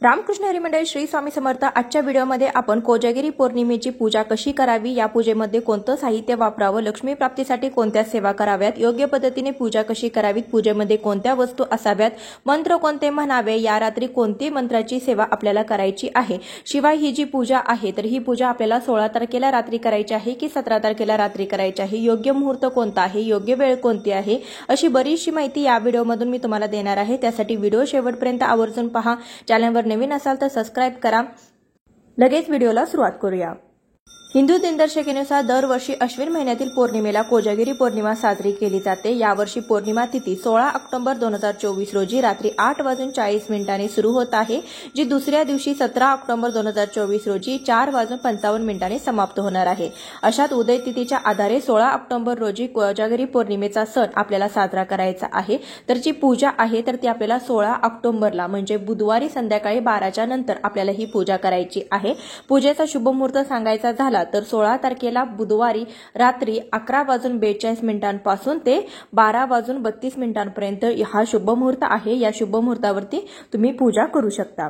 रामकृष्ण हरी मंडळी श्री स्वामी समर्थ। आजच्या व्हिडिओमध्ये आपण कोजागिरी पौर्णिमेची पूजा कशी करावी, या पूजेमध्ये कोणतं साहित्य वापरावं, लक्ष्मी प्राप्तीसाठी कोणत्या सेवा कराव्यात, योग्य पद्धतीने पूजा कशी करावी, पूजेमध्ये कोणत्या वस्तू असाव्यात, मंत्र कोणते म्हणावे, या रात्री कोणती मंत्राची सेवा आपल्याला करायची आहे, शिवाय ही जी पूजा आहे तर ही पूजा आपल्याला 16 तारखेला रात्री करायची आहे की 17 तारखेला रात्री करायची आहे, योग्य मुहूर्त कोणता आहे, योग्य वेळ कोणती आहे, अशी बरीचशी माहिती या व्हिडिओमधून मी तुम्हाला देणार आहे। त्यासाठी व्हिडिओ शेवटपर्यंत आवर्जून पहा। चॅनलवर नवीन असाल तर सबस्क्राइब करा। लगेच व्हिडिओला सुरुवात करूया। हिंदू दिनदर्शिकेनुसार दरवर्षी अश्विन महिन्यातील पौर्णिमेला कोजागिरी पौर्णिमा साजरी केली जाते। यावर्षी पौर्णिमा तिथी 16 ऑक्टोबर 2024 रोजी रात्री 8:40 सुरू होत आहे, जी दुसऱ्या दिवशी 17 ऑक्टोबर 2024 रोजी 4:55 समाप्त होणार आहे। अशात उदय तिथीच्या आधारे 16 ऑक्टोबर रोजी कोजागिरी पौर्णिमेचा सण आपल्याला साजरा करायचा आहे। तर जी पूजा आहे तर ती आपल्याला 16 ऑक्टोबरला म्हणजे बुधवारी संध्याकाळी 12च्या नंतर आपल्याला ही पूजा करायची आहे। पूजेचा शुभ मुहूर्त सांगायचा झाला तर 16 तारखेला बुधवारी रात्री 11:42 पासून ते 12:32 पर्यंत हा शुभ मुहूर्त आहे। या शुभ मुहूर्तावरती तुम्ही पूजा करू शकता।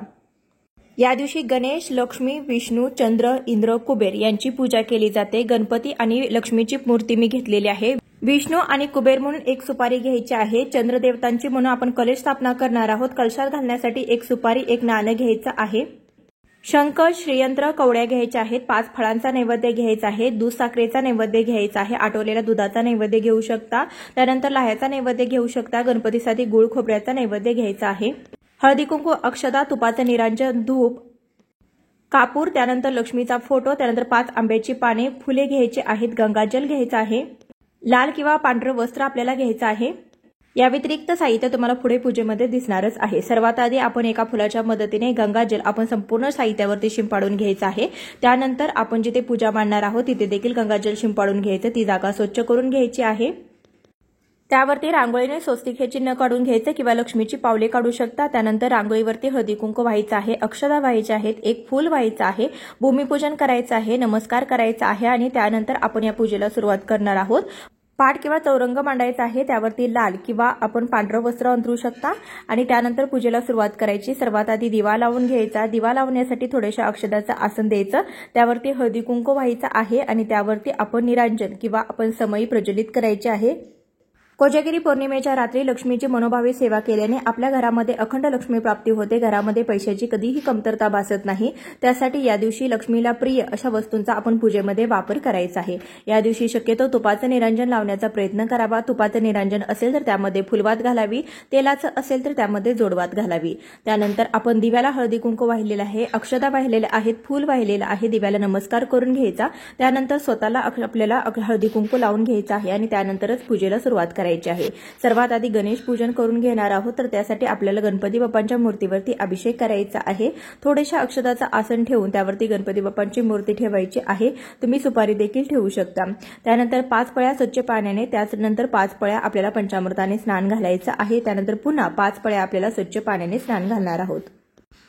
या दिवशी गणेश, लक्ष्मी, विष्णू, चंद्र, इंद्र, कुबेर यांची पूजा केली जाते। गणपती आणि लक्ष्मीची मूर्ती मी घेतलेली आहे। विष्णू आणि कुबेर म्हणून एक सुपारी घ्यायची आहे। चंद्रदेवतांची म्हणून आपण कलश स्थापना करणार आहोत। कलशात घालण्यासाठी एक सुपारी, एक नाणं घ्यायचं आहे। शंख, श्रीयंत्र, कवड्या घ्यायच्या आहेत। 5 फळांचा नैवेद्य घ्यायचा आहे। दूध साखरेचा नैवेद्य घ्यायचा आहे। आटवलेल्या दुधाचा नैवेद्य घेऊ शकता। त्यानंतर लाह्याचा नैवेद्य घेऊ शकता। गणपतीसाठी गुळ खोबऱ्याचा नैवेद्य घ्यायचा आहे। हळदी कुंकू, अक्षता, तुपाचं निरांजन, धूप, कापूर, त्यानंतर लक्ष्मीचा फोटो, त्यानंतर 5 आंब्याची पाने, फुले घ्यायची आहेत। गंगाजल घ्यायचं आहे। लाल किंवा पांढरं वस्त्र आपल्याला घ्यायचं आहे। या व्यतिरिक्त साहित्य तुम्हाला पुढे पूजेमध्ये दिसणारच आहे। सर्वात आधी आपण एका फुलाच्या मदतीने गंगाजल आपण संपूर्ण साहित्यावरती शिंपाडून घ्यायचं आहे। त्यानंतर आपण जिथे पूजा मांडणार आहोत तिथे देखील गंगाजल शिंपाडून घ्यायचं, ती जागा स्वच्छ करून घ्यायची आहे। त्यावरती रांगोळीने स्वस्तिक हे चिन्ह काढून घ्यायचं किंवा लक्ष्मीची पावले काढू शकता। त्यानंतर रांगोळीवरती हळदी कुंकू व्हायचं आहे, अक्षता व्हायच्या आहेत, एक फूल व्हायचं आहे, भूमिपूजन करायचं आहे, नमस्कार करायचा आहे आणि त्यानंतर आपण या पूजेला सुरुवात करणार आहोत। पाट किंवा चौरंग मांडायचा आहे, त्यावरती लाल किंवा आपण पांढरं वस्त्र अंथरू शकता आणि त्यानंतर पूजेला सुरुवात करायची। सर्वात आधी दिवा लावून घ्यायचा। दिवा लावण्यासाठी थोड्याशा अक्षदाचं आसन द्यायचं, त्यावरती हळदी कुंकू व्हायचं आहे आणि त्यावरती आपण निरांजन किंवा आपण समई प्रज्वलित करायची आहे। कोजागिरी पौर्णिमेच्या रात्री लक्ष्मीची मनोभावे सेवा केल्याने आपल्या घरामध्ये अखंड लक्ष्मी प्राप्ती होते। घरामध्ये पैशाची कधीही कमतरता भासत नाही। त्यासाठी या दिवशी लक्ष्मीला प्रिय अशा वस्तूंचा आपण पूजेमध्ये वापर करायचा आहे। या दिवशी शक्यतो तुपाचं निरांजन लावण्याचा प्रयत्न करावा। तुपाचं निरांजन असेल तर त्यामध्ये फुलवात घालावी, तेलाचं असेल तर त्यामध्ये जोडवात घालावी। त्यानंतर आपण दिव्याला हळदी कुंकू वाहिलेलं आहे, अक्षता वाहिलेल्या आहेत, फूल वाहिलेलं आहे, दिव्याला नमस्कार करून घ्यायचा। त्यानंतर स्वतःला आपल्याला हळदी कुंकू लावून घ्यायचं आहे आणि त्यानंतरच पूजेला सुरुवात करायची आहे। सर्वात आधी गणेश पूजन करून घेणार आहोत, तर त्यासाठी आपल्याला गणपती बाप्पांच्या मूर्तीवरती अभिषेक करायचा आहे। थोडेशा अक्षदाचं आसन ठेवून त्यावरती गणपती बाप्पांची मूर्ती ठेवायची आहे। तुम्ही सुपारी देखील ठेवू शकता। त्यानंतर 5 पळ्या स्वच्छ पाण्याने, त्यानंतर 5 पळ्या आपल्याला पंचामृताने स्नान घालायचं आहे। त्यानंतर पुन्हा 5 पळ्या आपल्याला स्वच्छ पाण्याने स्नान घालणार आहोत।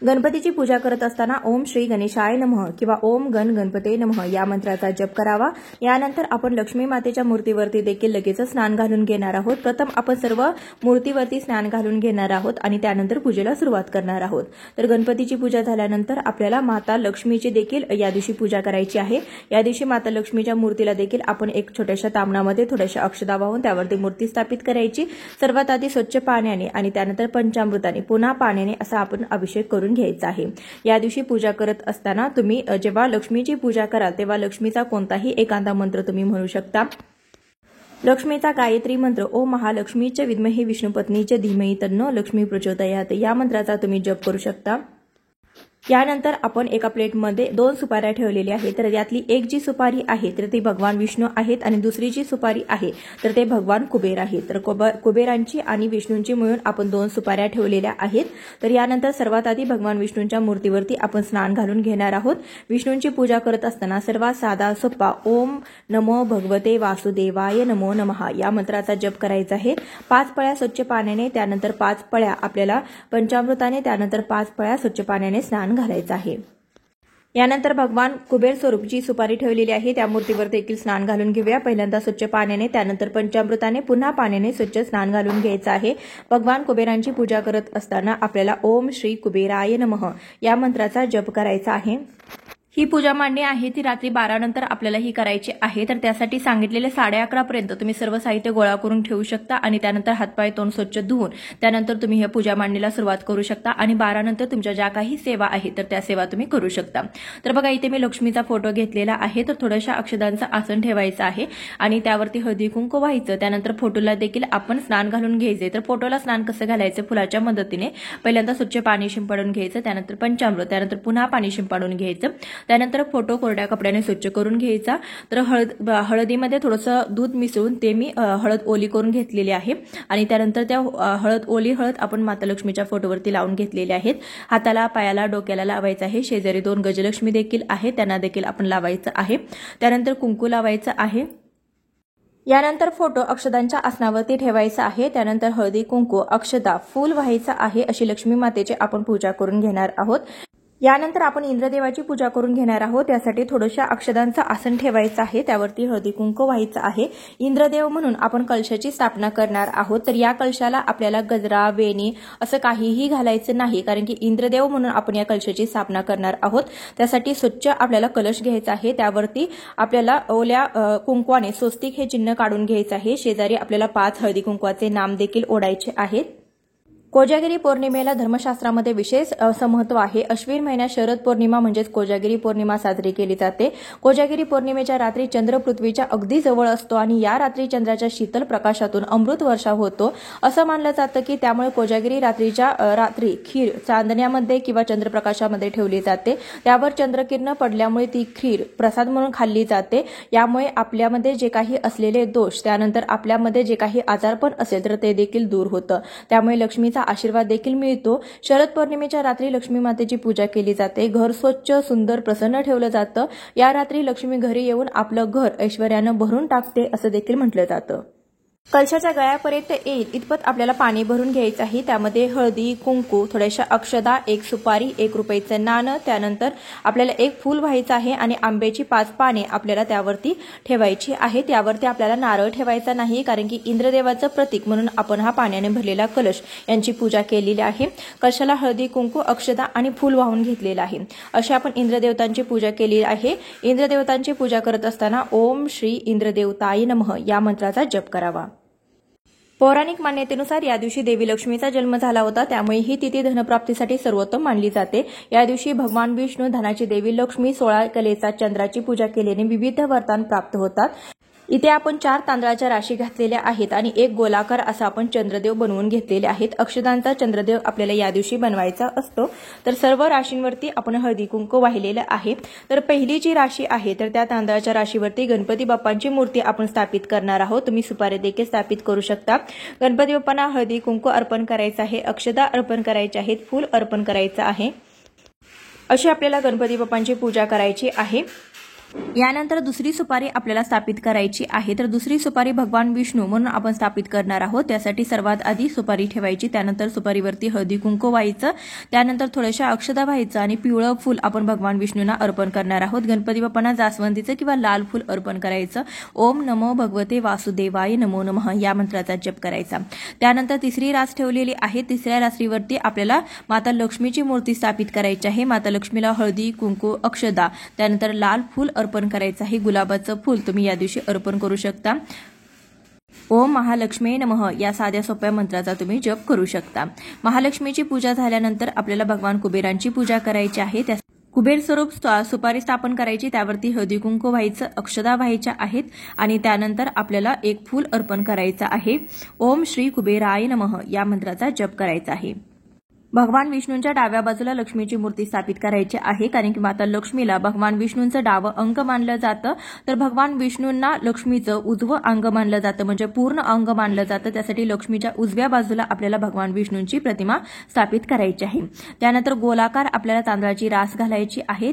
गणपतीची पूजा करत असताना ओम श्री गणेशाय नमः किंवा ओम गण गणपते नमः या मंत्राचा जप करावा। यानंतर आपण लक्ष्मी मातेच्या मूर्तीवरती देखील लगेच स्नान घालून घेणार आहोत। प्रथम आपण सर्व मूर्तीवरती स्नान घालून घेणार आहोत आणि त्यानंतर पूजेला सुरुवात करणार आहोत। तर गणपतीची पूजा झाल्यानंतर आपल्याला माता लक्ष्मीची देखील या दिवशी पूजा करायची आहे। या दिवशी माता लक्ष्मीच्या मूर्तीला देखील आपण एक छोट्याशा तामणामध्ये थोड्याशा अक्षता वाहून त्यावरती मूर्ती स्थापित करायची। सर्वात आधी स्वच्छ पाण्याने आणि त्यानंतर पंचामृताने पुन्हा पाण्याने असा आपण अभिषेक करून घ्यायचा आहे। या दिवशी पूजा करत असताना तुम्ही जेव्हा लक्ष्मीची पूजा कराल तेव्हा लक्ष्मीचा कोणताही एखादा मंत्र तुम्ही म्हणू शकता। लक्ष्मीचा गायत्री मंत्र ओम महालक्ष्मीचे विद्महे विष्णुपत्नीचे धीमहि तन्नो लक्ष्मी प्रचोदयात या मंत्राचा तुम्ही जप करू शकता। यानंतर आपण एका प्लेटमध्ये 2 सुपाऱ्या ठेवलेल्या आहेत, तर यातली एक जी सुपारी आहे तर ती भगवान विष्णू आहेत आणि दुसरी जी सुपारी आहे तर ते भगवान कुबेर आहेत। तर कुबेरांची आणि विष्णूंची मिळून आपण 2 सुपाऱ्या ठेवलेल्या आहेत। तर यानंतर सर्वात आधी भगवान विष्णूंच्या मूर्तीवरती आपण स्नान घालून घेणार आहोत। विष्णूंची पूजा करत असताना सर्वात साधा सोपा ओम नमो भगवते वासुदेवाय नमो नमः या मंत्राचा जप करायचा आहे। 5 पळ्या स्वच्छ पाण्याने, त्यानंतर 5 पळ्या आपल्याला पंचामृताने, त्यानंतर 5 पळ्या स्वच्छ पाण्याने स्नान घालायचं आहे। यानंतर भगवान कुबेर स्वरूप जी सुपारी ठेवलेली आहे त्या मूर्तीवर देखील स्नान घालून घेऊया। पहिल्यांदा स्वच्छ पाण्याने, त्यानंतर पंचामृताने, पुन्हा पाण्याने स्वच्छ स्नान घालून घ्यायचं आहे। भगवान कुबेरांची पूजा करत असताना आपल्याला ओम श्री कुबेराय नमः या मंत्राचा जप करायचा आहे। ही पूजा मांडणी आहे ती रात्री 12 नंतर आपल्याला ही करायची आहे। तर त्यासाठी सांगितलेले 11:30 पर्यंत तुम्ही सर्व साहित्य गोळा करून ठेवू शकता आणि त्यानंतर हातपाय तोंड स्वच्छ धुवून त्यानंतर तुम्ही ही पूजा मांडणीला सुरुवात करू शकता आणि 12 नंतर तुमच्या ज्या काही सेवा आहेत तर त्या सेवा तुम्ही करू शकता। तर बघा इथे मी लक्ष्मीचा फोटो घेतलेला आहे। तर थोड्याशा अक्षदांचं आसन ठेवायचं आहे आणि त्यावरती हळदी कुंकू व्हायचं। त्यानंतर फोटोला देखील आपण स्नान घालून घ्यायचे। तर फोटोला स्नान कसं घालायचं, फुलाच्या मदतीने पहिल्यांदा स्वच्छ पाणी शिंपडून घ्यायचं, त्यानंतर पंचामृत, त्यानंतर पुन्हा पाणी शिंपडून घ्यायचं, त्यानंतर फोटो कोरड्या कपड्याने स्वच्छ करून घ्यायचा। तर हळदीमध्ये थोडंसं दूध मिसळून ते मी हळद ओली करून घेतलेली आहे आणि त्यानंतर त्या ओली हळद आपण माता लक्ष्मीच्या फोटोवरती लावून घेतलेली आहेत। हाताला, पायाला, डोक्याला लावायचं आहे। शेजारी 2 गजलक्ष्मी देखील आहे, त्यांना देखील आपण लावायचं आहे। त्यानंतर कुंकू लावायचं आहे। यानंतर फोटो अक्षदांच्या आसनावरती ठेवायचा आहे। त्यानंतर हळदी कुंकू, अक्षदा, फूल व्हायचं आहे। अशी लक्ष्मी मातेची आपण पूजा करून घेणार आहोत। यानंतर आपण इंद्रदेवाची पूजा करून घेणार आहोत। त्यासाठी थोडंशा अक्षदांचं आसन ठेवायचं आहे, त्यावरती हळदी कुंकू व्हायचं आहे। इंद्रदेव म्हणून आपण कलशाची स्थापना करणार आहोत। तर या कलशाला आपल्याला गजरा, वेणी असं काहीही घालायचं नाही, कारण की इंद्रदेव म्हणून आपण या कलशाची स्थापना करणार आहोत। त्यासाठी स्वच्छ आपल्याला कलश घ्यायचा आहे, त्यावरती आपल्याला ओल्या कुंकवाने स्वस्तिक हे चिन्ह काढून घ्यायचं आहे। शेजारी आपल्याला 5 हळदी कुंकवाचे नाम देखील ओढायचे आहेत। कोजागिरी पौर्णिमेला धर्मशास्त्रामध्ये विशेष महत्त्व आहे। अश्विन महिन्यात शरद पौर्णिमा म्हणजेच कोजागिरी पौर्णिमा साजरी केली जाते। कोजागिरी पौर्णिमेच्या रात्री चंद्र पृथ्वीच्या अगदी जवळ असतो आणि या रात्री चंद्राच्या शीतल प्रकाशातून अमृत वर्षाव होतो असं मानलं जातं की त्यामुळे कोजागिरी रात्री खीर चांदण्यामध्ये किंवा चंद्रप्रकाशामध्ये ठेवली जाते। त्यावर चंद्रकिरण पडल्यामुळे ती खीर प्रसाद म्हणून खाल्ली जाते। यामुळे आपल्यामध्ये जे काही असलेले दोष, त्यानंतर आपल्यामध्ये जे काही आजारपण असेल तर ते देखील दूर होतं। त्यामुळे लक्ष्मीचा आशीर्वाद देखील मिळतो। शरद पौर्णिमेच्या रात्री लक्ष्मी मातेची पूजा केली जाते। घर स्वच्छ, सुंदर, प्रसन्न ठेवलं जातं। या रात्री लक्ष्मी घरी येऊन आपलं घर ऐश्वर्यानं भरून टाकते असं देखील म्हटलं जातं। कलशाच्या गळ्यापर्यंत येईल इतपत आपल्याला पाणी भरून घ्यायचं आहे। त्यामध्ये हळदी, कुंकू, थोड्याशा अक्षदा, 1 सुपारी, 1 रुपयाचं नाणं, त्यानंतर आपल्याला 1 फूल व्हायचं आहे आणि आंब्याची 5 पाने आपल्याला त्यावरती ठेवायची आहेत। यावरती आपल्याला नारळ ठेवायचा नाही, कारण की इंद्रदेवाचं प्रतीक म्हणून आपण हा पाण्याने भरलेला कलश यांची पूजा केलेली आहे। कलशाला हळदी, कुंकू, अक्षदा आणि फूल वाहून घेतलेलं आहे। अशी आपण इंद्रदेवतांची पूजा केली आहे। इंद्रदेवतांची पूजा करत असताना ओम श्री इंद्रदेवताय नमः या मंत्राचा जप करावा। पौराणिक मान्यतेनुसार या दिवशी देवी लक्ष्मीचा जन्म झाला होता, त्यामुळे ही तिथी धनप्राप्तीसाठी सर्वोत्तम मानली जाते। या दिवशी भगवान विष्णू, धनाची देवी लक्ष्मी, 16 कलेचा चंद्राची पूजा केल्याने विविध वरदान प्राप्त होतात। इथे आपण 4 तांदळाच्या राशी घातलेल्या आहेत आणि 1 गोलाकार असा आपण चंद्रदेव बनवून घेतलेले आहेत। अक्षदांचा चंद्रदेव आपल्याला या दिवशी बनवायचा असतो। तर सर्व राशींवरती आपण हळदी कुंकू वाहिलेलं आहे। तर पहिली जी राशी आहे तर त्या तांदळाच्या राशीवरती गणपती बाप्पांची मूर्ती आपण स्थापित करणार आहोत। तुम्ही सुपारी देखील स्थापित करू शकता। गणपती बाप्पांना हळदी कुंकू अर्पण करायचं आहे, अक्षदा अर्पण करायच्या आहेत, फूल अर्पण करायचं आहे। अशी आपल्याला गणपती बाप्पांची पूजा करायची आहे। यानंतर दुसरी सुपारी आपल्याला स्थापित करायची आहे। तर दुसरी सुपारी भगवान विष्णू म्हणून आपण स्थापित करणार आहोत। त्यासाठी सर्वात आधी सुपारी ठेवायची, त्यानंतर सुपारीवरती हळदी कुंकू व्हायचं, त्यानंतर थोड्याशा अक्षदा व्हायचं आणि पिवळं फूल आपण भगवान विष्णूंना अर्पण करणार आहोत। गणपती बाप्पांना जास्वंदीचं किंवा लाल फूल अर्पण करायचं। ओम नमो भगवते वासुदेवाय नमो नमः या मंत्राचा जप करायचा। त्यानंतर तिसरी रास ठेवलेली आहे। तिसऱ्या राशीवरती आपल्याला माता लक्ष्मीची मूर्ती स्थापित करायची आहे। माता लक्ष्मीला हळदी कुंकू, अक्षदा, त्यानंतर लाल फूल अर्पण करायचं आहे। गुलाबाचं फूल तुम्ही या दिवशी अर्पण करू शकता। ओम महालक्ष्मी नमः या साध्या सोप्या मंत्राचा तुम्ही जप करू शकता। महालक्ष्मीची पूजा झाल्यानंतर आपल्याला भगवान कुबेरांची पूजा करायची आहे। त्या कुबेर स्वरूप सुपारी स्थापन करायची, त्यावरती हळदी कुंकू व्हायचं, अक्षदा व्हायच्या आहेत आणि त्यानंतर आपल्याला 1 फूल अर्पण करायचं आहे। ओम श्री कुबेराय नमः या मंत्राचा जप करायचा आहे। भगवान विष्णूंच्या डाव्या बाजूला लक्ष्मीची मूर्ती स्थापित करायची आहे, कारण की माता लक्ष्मीला भगवान विष्णूंचं डावं अंग मानलं जातं। तर भगवान विष्णूंना लक्ष्मीचं उजवं अंग मानलं जातं, म्हणजे पूर्ण अंग मानलं जातं। त्यासाठी लक्ष्मीच्या उजव्या बाजूला आपल्याला भगवान विष्णूंची प्रतिमा स्थापित करायची आहे। त्यानंतर गोलाकार आपल्याला तांदळाची रास घालायची आहे।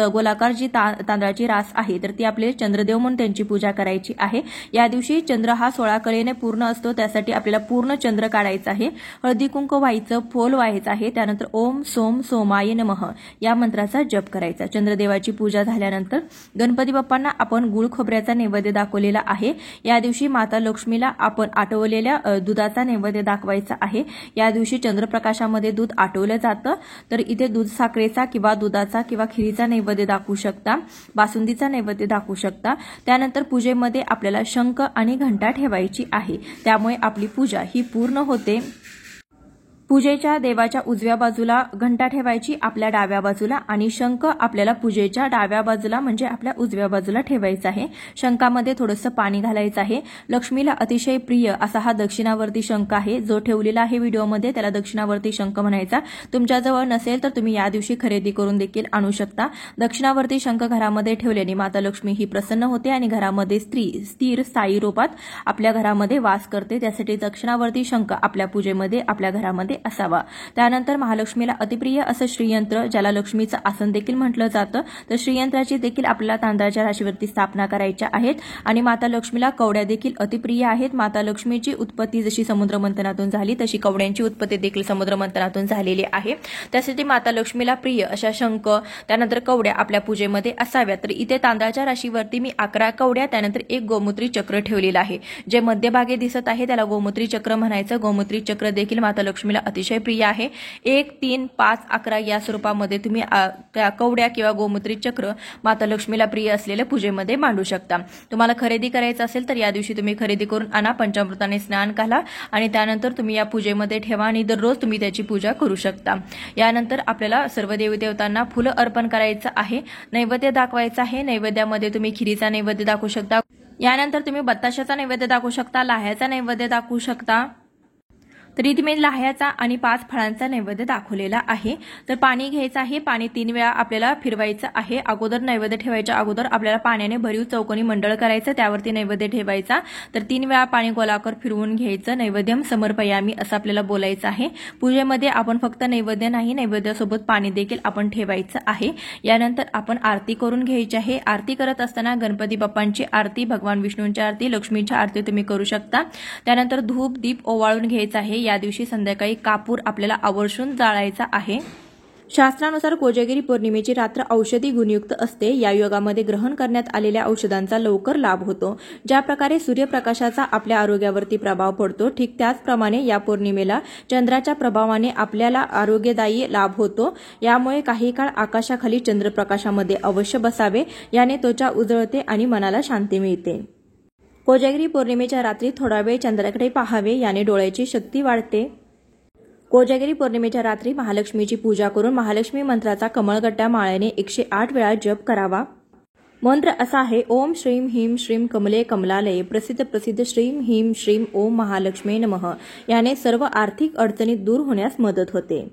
गोलाकार जी तांदळाची रास आहे तर ती आपले चंद्रदेव म्हणून त्यांची पूजा करायची आहे। या दिवशी चंद्र हा 16 कलेने पूर्ण असतो, त्यासाठी आपल्याला पूर्ण चंद्र काढायचा आहे। हळदी कुंकू व्हायचं, फूल व्हायचं लावायचा आहे। त्यानंतर ओम सोम सोमाय नमः या मंत्राचा जप करायचा। चंद्रदेवाची पूजा झाल्यानंतर गणपती बाप्पांना आपण गुळ खोबऱ्याचा नैवेद्य दाखवलेला आहे। या दिवशी माता लक्ष्मीला आपण आटवलेल्या दुधाचा नैवेद्य दाखवायचा आहे। या दिवशी चंद्रप्रकाशामध्ये दूध आटवलं जातं, तर इथे दूध साखरेचा किंवा दुधाचा किंवा खिरीचा नैवेद्य दाखवू शकता, बासुंदीचा नैवेद्य दाखवू शकता। त्यानंतर पूजेमध्ये आपल्याला शंख आणि घंटा ठेवायची आहे, त्यामुळे आपली पूजा ही पूर्ण होते। पूजेच्या देवाच्या उजव्या बाजूला घंटा ठेवायची, आपल्या डाव्या बाजूला, आणि शंख आपल्याला पूजेच्या डाव्या बाजूला म्हणजे आपल्या उजव्या बाजूला ठेवायचा आहे। शंखामध्ये थोडंसं पाणी घालायचं आहे। लक्ष्मीला अतिशय प्रिय असा हा दक्षिणावर्ती शंख आहे, जो ठेवलेला आहे व्हिडिओमध्ये त्याला दक्षिणावर्ती शंख म्हणायचा। तुमच्याजवळ नसेल तर तुम्ही या दिवशी खरेदी करून देखील आणू शकता। दक्षिणावर्ती शंख घरामध्ये ठेवल्याने माता लक्ष्मी ही प्रसन्न होते आणि घरामध्ये स्थिर स्थायी रूपात आपल्या घरामध्ये वास करते। त्यासाठी दक्षिणावर्ती शंख आपल्या पूजेमध्ये आपल्या घरामध्ये असावा। त्यानंतर महालक्ष्मीला अतिप्रिय असं श्रीयंत्र, ज्याला लक्ष्मीचं आसन देखील म्हटलं जातं, तर श्रीयंत्राची देखील आपल्याला तांदळाच्या राशीवरती स्थापना करायच्या आहेत। आणि माता लक्ष्मीला कवड्या देखील अतिप्रिय आहेत। माता लक्ष्मीची उत्पत्ती जशी समुद्र मंथनातून झाली तशी कवड्यांची उत्पत्ती देखील समुद्र मंथनातून झालेली आहे। त्यासाठी माता लक्ष्मीला प्रिय अशा शंख त्यानंतर कवड्या आपल्या पूजेमध्ये असाव्यात। तर इथे तांदळाच्या राशीवरती मी 11 कवड्या त्यानंतर एक गोमूत्री चक्र ठेवलेलं आहे। जे मध्यभागी दिसत आहे त्याला गोमूत्री चक्र म्हणायचं। गोमूत्री चक्र देखील माता लक्ष्मीला अतिशय प्रिय आहे। 1, 3, 5, 11 या स्वरूपामध्ये तुम्ही त्या कवड्या किंवा गोमूत्री चक्र माता लक्ष्मीला प्रिय असलेल्या पूजेमध्ये मांडू शकता। तुम्हाला खरेदी करायचं असेल तर या दिवशी तुम्ही खरेदी करून आणा, पंचामृताने स्नान घाला आणि त्यानंतर तुम्ही या पूजेमध्ये ठेवा आणि दररोज तुम्ही त्याची पूजा करू शकता। यानंतर आपल्याला सर्व देवी देवतांना फुलं अर्पण करायचं आहे, नैवेद्य दाखवायचा आहे। नैवेद्यामध्ये तुम्ही खिरीचा नैवेद्य दाखवू शकता, यानंतर तुम्ही बत्ताशाचा नैवेद्य दाखवू शकता, लाह्याचा नैवेद्य दाखवू शकता। तर इथे मी लाह्याचा आणि 5 फळांचा नैवेद्य दाखवलेला आहे। तर पाणी घ्यायचं आहे, पाणी 3 वेळा आपल्याला फिरवायचं आहे। अगोदर नैवेद्य ठेवायच्या अगोदर आपल्याला पाण्याने भरीव चौकोनी मंडळ करायचं, त्यावरती नैवेद्य ठेवायचा। तर 3 वेळा पाणी गोलाकार फिरवून घ्यायचं। नैवेद्यम समर्पयामी असं आपल्याला बोलायचं आहे। पूजेमध्ये आपण फक्त नैवेद्य नाही, नैवेद्यासोबत पाणी देखील आपण ठेवायचं आहे। यानंतर आपण आरती करून घ्यायची आहे। आरती करत असताना गणपती बाप्पांची आरती, भगवान विष्णूंची आरती, लक्ष्मीची आरती तुम्ही करू शकता। त्यानंतर धूप दीप ओवाळून घ्यायचा आहे। या दिवशी संध्याकाळी कापूर आपल्याला आवर्जून जाळायचा आहे। शास्त्रानुसार कोजागिरी पौर्णिमेची रात्र औषधी गुणयुक्त असते। या योगामध्ये ग्रहण करण्यात आलेल्या औषधांचा लवकर लाभ होतो। ज्या प्रकारे सूर्यप्रकाशाचा आपल्या आरोग्यावरती प्रभाव पडतो, ठीक त्याचप्रमाणे या पौर्णिमेला चंद्राच्या प्रभावाने आपल्याला आरोग्यदायी लाभ होतो। यामुळे काही काळ आकाशाखाली चंद्रप्रकाशामध्ये अवश्य बसावे, याने त्वचा उजळते आणि मनाला शांती मिळते। कोजागिरी पौर्णिमेच्या रात्री थोडा वेळ चंद्राकडे पाहावे, याने डोळ्याची शक्ती वाढते। कोजागिरी पौर्णिमेच्या रात्री महालक्ष्मीची पूजा करून महालक्ष्मी मंत्राचा कमळगट्टा माळेने 108 वेळा जप करावा। मंत्र असा आहे, ओम श्रीम ह्रीम श्रीम कमले कमलालये प्रसिद्ध श्रीम ह्रीम श्रीम ओम महालक्ष्मी नमः। याने सर्व आर्थिक अडचणी दूर होण्यास मदत होते।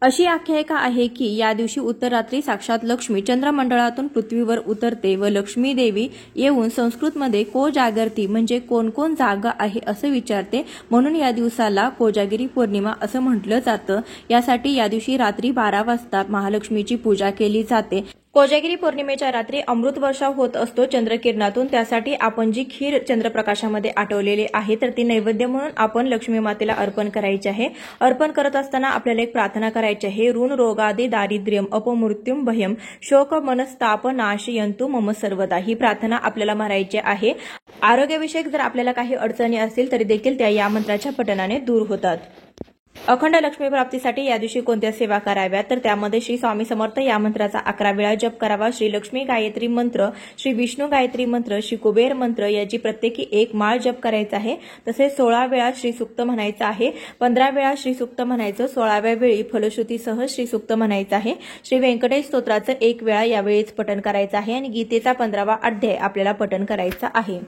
अशी आख्यायिका आहे की या दिवशी उत्तरात्री साक्षात लक्ष्मी चंद्रमंडळातून पृथ्वीवर उतरते व लक्ष्मी देवी येऊन संस्कृतमध्ये को जागरती म्हणजे कोण कोण जागा आहे असं विचारते, म्हणून या दिवसाला कोजागिरी पौर्णिमा असं म्हटलं जातं। यासाठी या दिवशी रात्री 12 वाजता महालक्ष्मीची पूजा केली जाते। कोजागिरी पौर्णिमेच्या रात्री अमृत वर्षाव होत असतो चंद्रकिरणातून, त्यासाठी आपण जी खीर चंद्रप्रकाशामध्ये आटवलेली आहे तर ती नैवेद्य म्हणून आपण लक्ष्मी मातेला अर्पण करायची आहे। अर्पण करत असताना आपल्याला एक प्रार्थना करायची आहे, ऋण रोगादि दारिद्र्यम अपमृत्युम भयम शोक मनस्ताप नाशयंतु मम सर्वदा। ही प्रार्थना आपल्याला म्हणायची आहे। आरोग्यविषयक जर आपल्याला काही अडचणी असतील तरी देखील त्या या मंत्राच्या पठणाने दूर होतात। अखंड लक्ष्मी प्राप्तीसाठी या दिवशी कोणत्या सेवा कराव्यात, तर त्यामध्ये श्री स्वामी समर्थ या मंत्राचा 11 वेळा जप करावा। श्री लक्ष्मी गायत्री मंत्र, श्री विष्णू गायत्री मंत्र, श्री कुबेर मंत्र याची प्रत्येकी 1 माळ जप करायचा आहे। तसेच 16 वेळा श्री सूक्त म्हणायचं आहे, 15 वेळा श्री सूक्त म्हणायचं, 16व्या वेळी फलश्रुतीसह श्री सूक्त म्हणायचं आहे। श्री व्यंकटेश स्तोत्राचं 1 वेळा यावेळीच पठण करायचं आहे आणि गीतेचा 15वा अध्याय आपल्याला पठण करायचा आहे।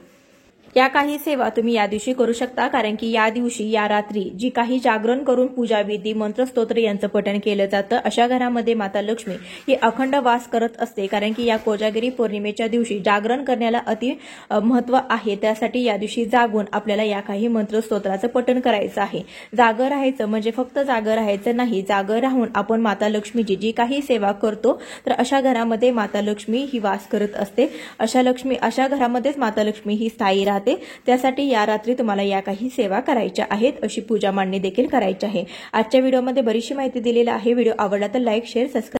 या काही सेवा तुम्ही या दिवशी करू शकता, कारण की या दिवशी या रात्री जी काही जागरण करून पूजा विधी मंत्र स्तोत्र यांचं पठण केलं जातं, अशा घरामध्ये माता लक्ष्मी ही अखंड वास करत असते। कारण की या कोजागिरी पौर्णिमेच्या दिवशी जागरण करण्याला अति महत्त्व आहे। त्यासाठी या दिवशी जागून आपल्याला या काही मंत्र स्तोत्राचं पठण करायचं आहे। जागं राहायचं म्हणजे फक्त जागं राहायचं नाही, जागं राहून आपण माता लक्ष्मीची जी काही सेवा करतो तर अशा घरामध्ये माता लक्ष्मी ही वास करत असते। अशा घरामध्येच माता लक्ष्मी ही स्थायी राहते। राहते, त्यासाठी या रात्री तुम्हाला या काही सेवा करायच्या आहेत, अशी पूजा मांडणी देखील करायची आहे। आजच्या व्हिडिओमध्ये बरीचशी माहिती दिलेली आहे। व्हिडिओ आवडला तर लाईक, शेअर, सबस्क्राइब